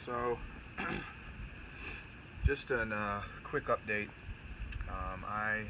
So, just a quick update. I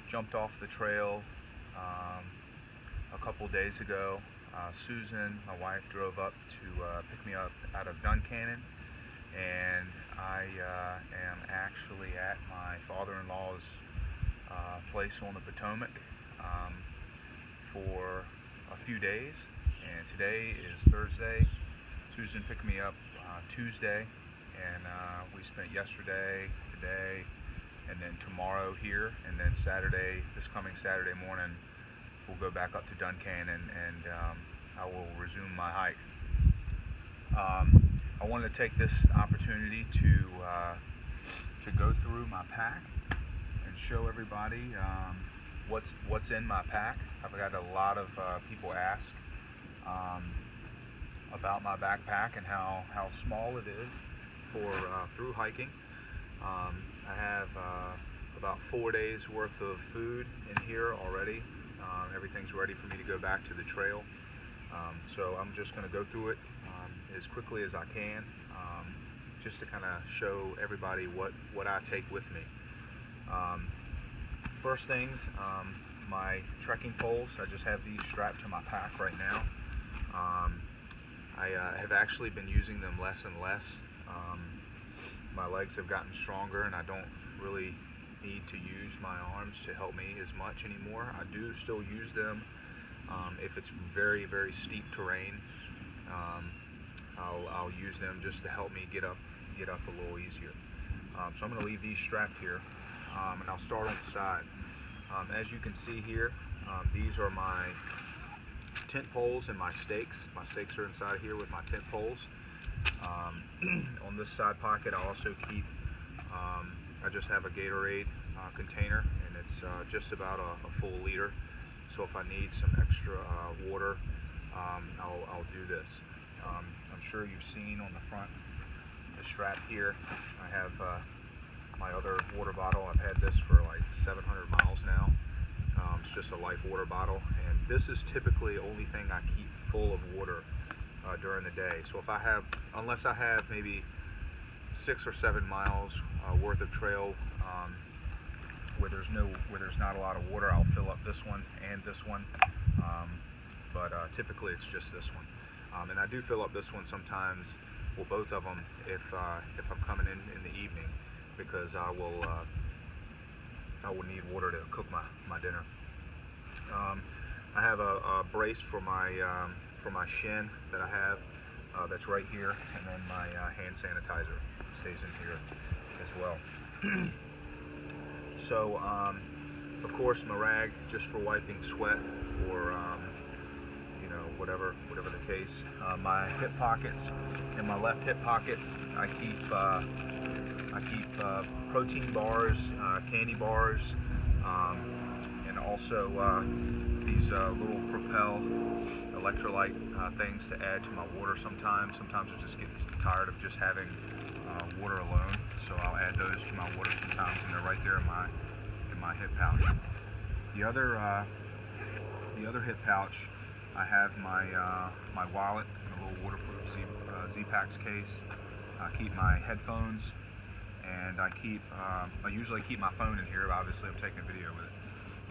jumped off the trail a couple days ago. Susan, my wife, drove up to pick me up out of Duncannon, and I am actually at my father-in-law's place on the Potomac for a few days. And today is Thursday. Susan picked me up Tuesday, and we spent yesterday, today, and then tomorrow here, and then this coming Saturday morning, we'll go back up to Duncannon, and I will resume my hike. I wanted to take this opportunity to go through my pack and show everybody what's in my pack. I've had a lot of people ask about my backpack and how small it is for through hiking. I have about 4 days worth of food in here already. Everything's ready for me to go back to the trail. So I'm just going to go through it as quickly as I can, just to kind of show everybody what I take with me. First things, my trekking poles. I just have these strapped to my pack right now. I have actually been using them less and less. My legs have gotten stronger, and I don't really need to use my arms to help me as much anymore. I do still use them if it's very, very steep terrain. I'll use them just to help me get up a little easier. So I'm going to leave these strapped here, and I'll start on the side. As you can see here, these are my tent poles and my stakes. My stakes are inside here with my tent poles. On this side pocket, I also keep, I just have a Gatorade container, and it's just about a full liter. So if I need some extra water, I'll do this. I'm sure you've seen on the front, the strap here, I have my other water bottle. I've had this for like 700 miles now. It's just a life water bottle, and this is typically the only thing I keep full of water during the day. So if unless I have maybe 6 or 7 miles worth of trail where there's not a lot of water, I'll fill up this one and this one. But typically it's just this one. And I do fill up this one sometimes, well, both of them, if I'm coming in the evening, because I will need water to cook my dinner. I have a brace for my shin that I have, that's right here, and then my hand sanitizer stays in here as well. So, of course, my rag just for wiping sweat, or whatever the case. My hip pockets. In my left hip pocket, I keep protein bars, candy bars, and also these little Propel electrolyte things to add to my water sometimes. Sometimes I just get tired of just having water alone, so I'll add those to my water sometimes, and they're right there in my hip pouch. The other hip pouch, I have my wallet in a little waterproof Z-Packs case. I keep my headphones, and I usually keep my phone in here. Obviously, I'm taking a video with it.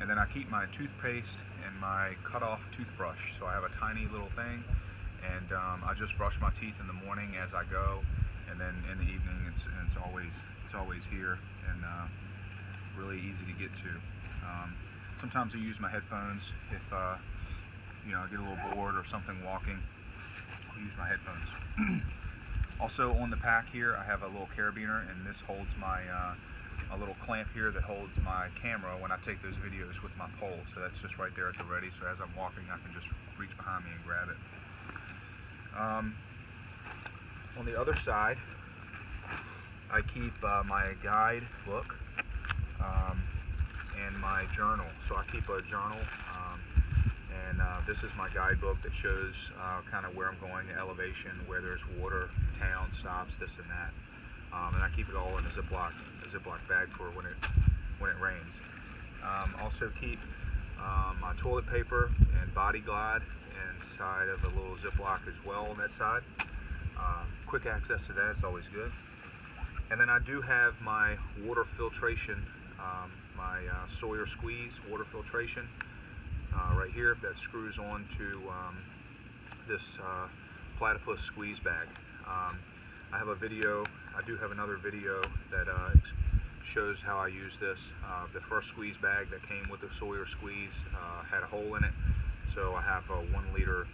And then I keep my toothpaste and my cut-off toothbrush. So I have a tiny little thing, and I just brush my teeth in the morning as I go, and then in the evening it's always here, and really easy to get to. Sometimes I use my headphones if I get a little bored or something walking. I'll use my headphones. Also on the pack here, I have a little carabiner, and this holds a little clamp here that holds my camera when I take those videos with my pole. So that's just right there at the ready. So as I'm walking, I can just reach behind me and grab it. On the other side, I keep my guide book and my journal. So I keep a journal, and this is my guidebook that shows kind of where I'm going, elevation, where there's water, town stops, this and that. And I keep it all in a Ziploc bag for when it rains. Also keep my toilet paper and Body Glide inside of a little Ziploc as well on that side. Quick access to that is always good. And then I do have my water filtration, my Sawyer Squeeze water filtration right here that screws on to this platypus squeeze bag. I have a video, I do have another video that shows how I use this. The first squeeze bag that came with the Sawyer Squeeze had a hole in it, so I have a 1 liter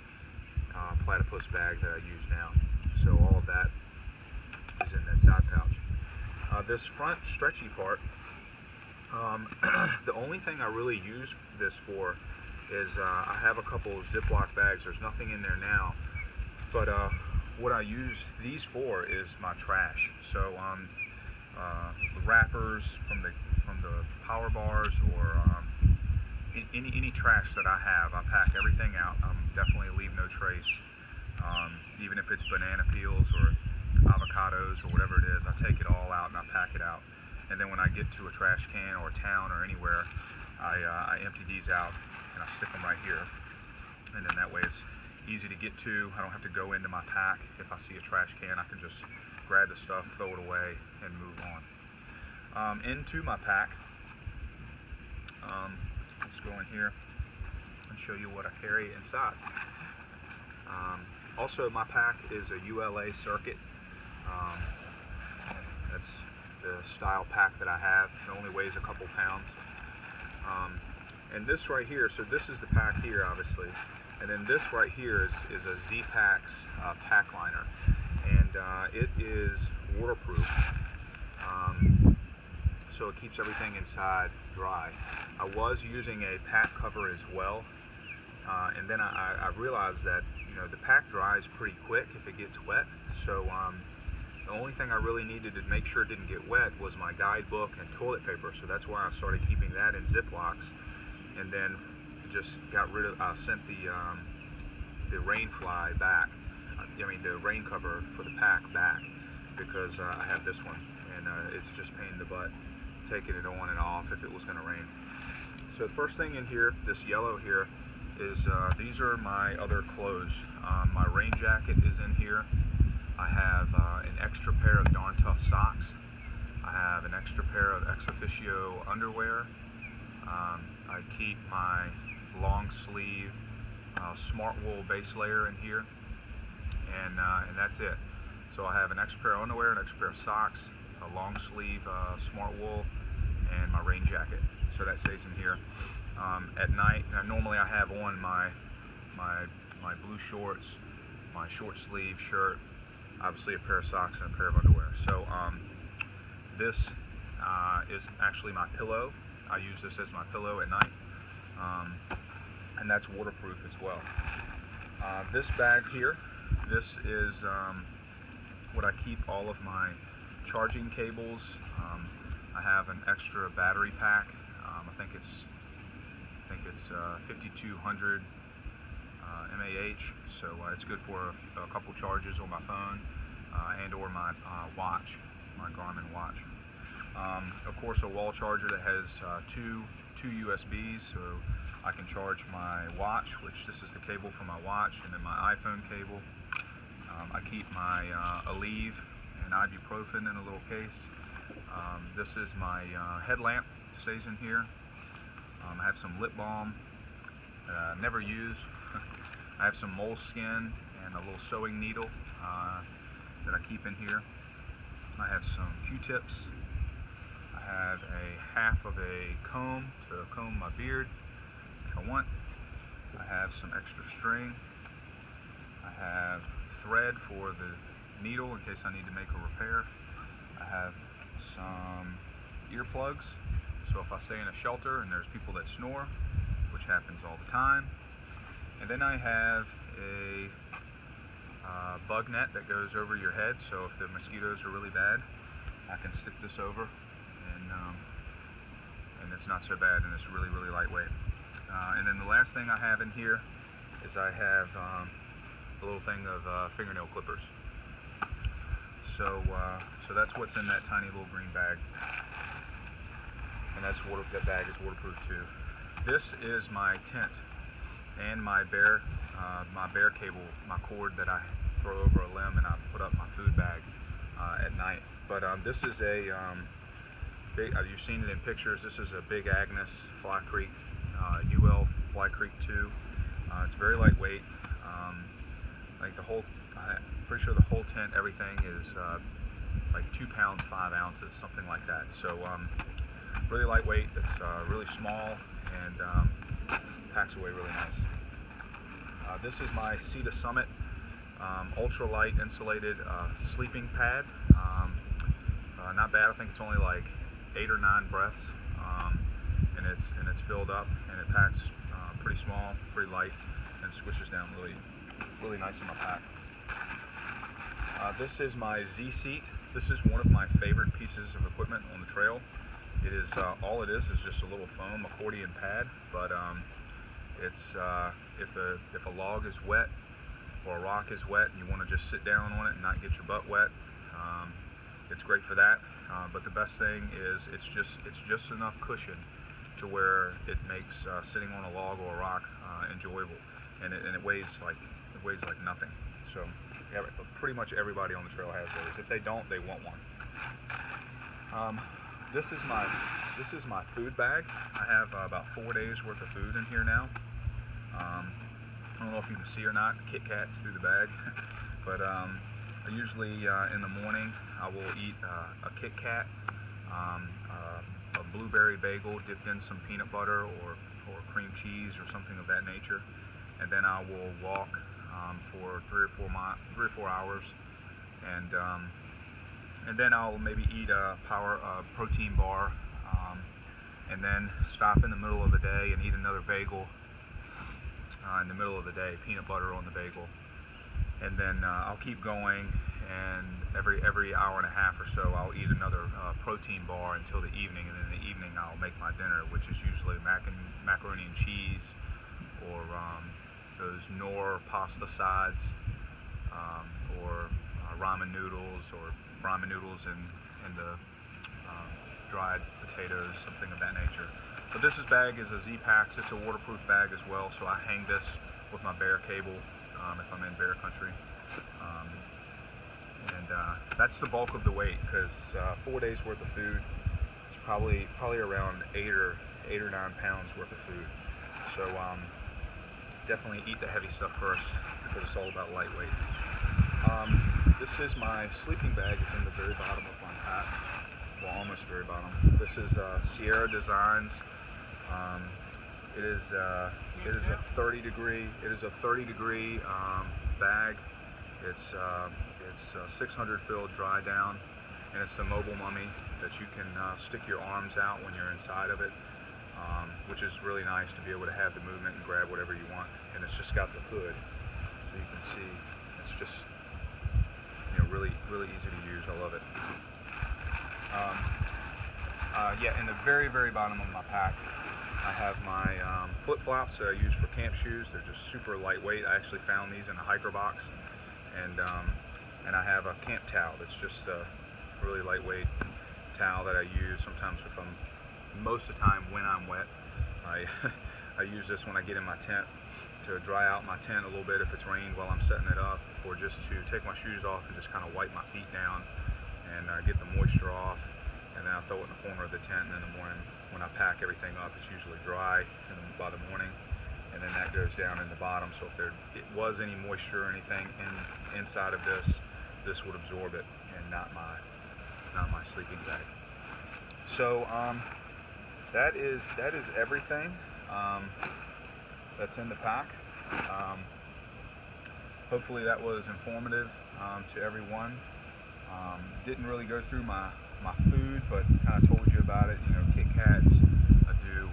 platypus bag that I use now. So all of that is in that side pouch. This front stretchy part, the only thing I really use this for is I have a couple of Ziploc bags. There's nothing in there now, but what I use these for is my trash. So the wrappers from the power bars, or any trash that I have, I pack everything out. Definitely leave no trace. Even if it's banana peels or avocados or whatever it is, I take it all out and I pack it out. And then when I get to a trash can or a town or anywhere, I empty these out and I stick them right here. And then that way it's easy to get to. I don't have to go into my pack. If I see a trash can, I can just grab the stuff, throw it away, and move on. Into my pack, let's go in here and show you what I carry inside. Also, my pack is a ULA circuit. That's the style pack that I have. It only weighs a couple pounds. And this right here, so this is the pack here, obviously. And then this right here is a Z-Packs pack liner. And it is waterproof. So it keeps everything inside dry. I was using a pack cover as well. And then I realized that the pack dries pretty quick if it gets wet. So the only thing I really needed to make sure it didn't get wet was my guidebook and toilet paper. So that's why I started keeping that in Ziplocs. And then just got rid of, sent the rain fly back. The rain cover for the pack back, because I have this one, and it's just pain in the butt taking it on and off if it was going to rain. So the first thing in here, this yellow here, is these are my other clothes. My rain jacket is in here. I have an extra pair of Darn Tough socks. I have an extra pair of ex officio underwear. I keep my long sleeve smart wool base layer in here, and that's it. So I have an extra pair of underwear, an extra pair of socks, a long sleeve smart wool, and my rain jacket. So that stays in here. At night, normally I have on my blue shorts, my short sleeve shirt, obviously a pair of socks and a pair of underwear. So this is actually my pillow. I use this as my pillow at night, and that's waterproof as well. This bag here, this is what I keep all of my charging cables. I have an extra battery pack. I think it's 5200 mAh, so it's good for a couple charges on my phone and or my watch, my Garmin watch. Of course, a wall charger that has two USBs, so I can charge my watch, which this is the cable for my watch, and then my iPhone cable. I keep my Aleve and ibuprofen in a little case. This is my headlamp, stays in here. I have some lip balm that I never use. I have some moleskin and a little sewing needle that I keep in here. I have some Q-tips. I have a half of a comb to comb my beard if I want. I have some extra string. I have thread for the needle in case I need to make a repair. I have some earplugs, so if I stay in a shelter and there's people that snore, which happens all the time. And then I have a bug net that goes over your head, so if the mosquitoes are really bad, I can stick this over, and it's not so bad, and it's really, really lightweight. And then the last thing I have in here is I have a little thing of fingernail clippers. So that's what's in that tiny little green bag, and that bag is waterproof too. This is my tent and my bear my bear cable, my cord that I throw over a limb, and I put up my food bag at night. But this is a big, you've seen it in pictures. This is a Big Agnes Fly Creek UL Fly Creek 2. It's very lightweight. I think I'm pretty sure the whole tent, everything is like 2 pounds 5 ounces, something like that. So really lightweight. It's really small and packs away really nice. This is my Sea to Summit ultralight insulated sleeping pad. Not bad. I think it's only like 8 or 9 breaths, and it's filled up, and it packs pretty small, pretty light, and squishes down really nice in my pack. This is my Z seat. This is one of my favorite pieces of equipment on the trail. It is all it is just a little foam accordion pad, but it's if a log is wet or a rock is wet and you want to just sit down on it and not get your butt wet, it's great for that. But the best thing is it's just enough cushion to where it makes sitting on a log or a rock enjoyable, and it weighs like nothing. So yeah, pretty much everybody on the trail has those. If they don't, they want one. This is my food bag. I have about 4 days worth of food in here now. I don't know if you can see or not, Kit Kats through the bag, but I usually in the morning I will eat a Kit Kat, a blueberry bagel dipped in some peanut butter or cream cheese or something of that nature, and then I will walk for 3 or 4 hours, and then I'll maybe eat a protein bar, and then stop in the middle of the day and eat another bagel in the middle of the day, peanut butter on the bagel, and then I'll keep going, and every hour and a half or so I'll eat another protein bar until the evening, and then in the evening I'll make my dinner, which is usually macaroni and cheese, or those Knorr pasta sides, or ramen noodles and the dried potatoes, something of that nature. But this bag is a Z-Pax. It's a waterproof bag as well, so I hang this with my bear cable if I'm in bear country. And that's the bulk of the weight, because 4 days worth of food is probably around 8 or 9 pounds worth of food. So definitely eat the heavy stuff first, because it's all about lightweight. This is my sleeping bag. It's in the very bottom of my pack. Well, almost very bottom. This is Sierra Designs. It is a 30 degree bag. It's 600 fill dry down, and it's the mobile mummy that you can stick your arms out when you're inside of it, which is really nice to be able to have the movement and grab whatever you want. And it's just got the hood, so you can see it's just really easy to use. I love it. Yeah, in the very bottom of my pack, I have my flip-flops that I use for camp shoes. They're just super lightweight. I actually found these in a hiker box, and I have a camp towel that's just a really lightweight towel that I use sometimes most of the time when I'm wet. I use this when I get in my tent to dry out my tent a little bit if it's rained while I'm setting it up, or just to take my shoes off and just kind of wipe my feet down and get the moisture off. And then I throw it in the corner of the tent, and in the morning when I pack everything up, it's usually dry by the morning, and then that goes down in the bottom. So if it was any moisture or anything inside of this would absorb it, and not my sleeping bag. So that is everything that's in the pack. Hopefully that was informative to everyone. Didn't really go through my food, but kind of told you about it. Kit Kats. I do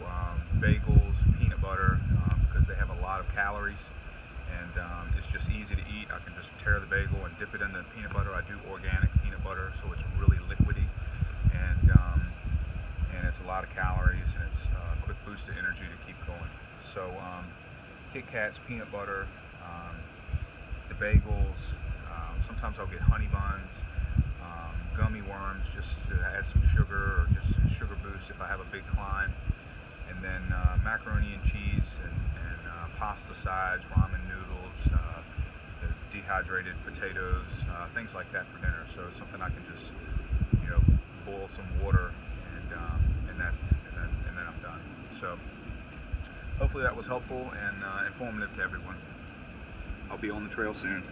bagels, peanut butter, because they have a lot of calories, and it's just easy to eat. I can just tear the bagel and dip it in the peanut butter. I do organic peanut butter, so it's really liquidy, and it's a lot of calories, and it's a quick boost of energy to keep going. So Kit Kats, peanut butter, the bagels. Sometimes I'll get honey buns, gummy worms, just to add some sugar, or just sugar boost if I have a big climb. and then macaroni and cheese and pasta sides, ramen noodles, the dehydrated potatoes, things like that for dinner. So it's something I can just, you know, boil some water and then I'm done. So hopefully that was helpful and informative to everyone. I'll be on the trail soon.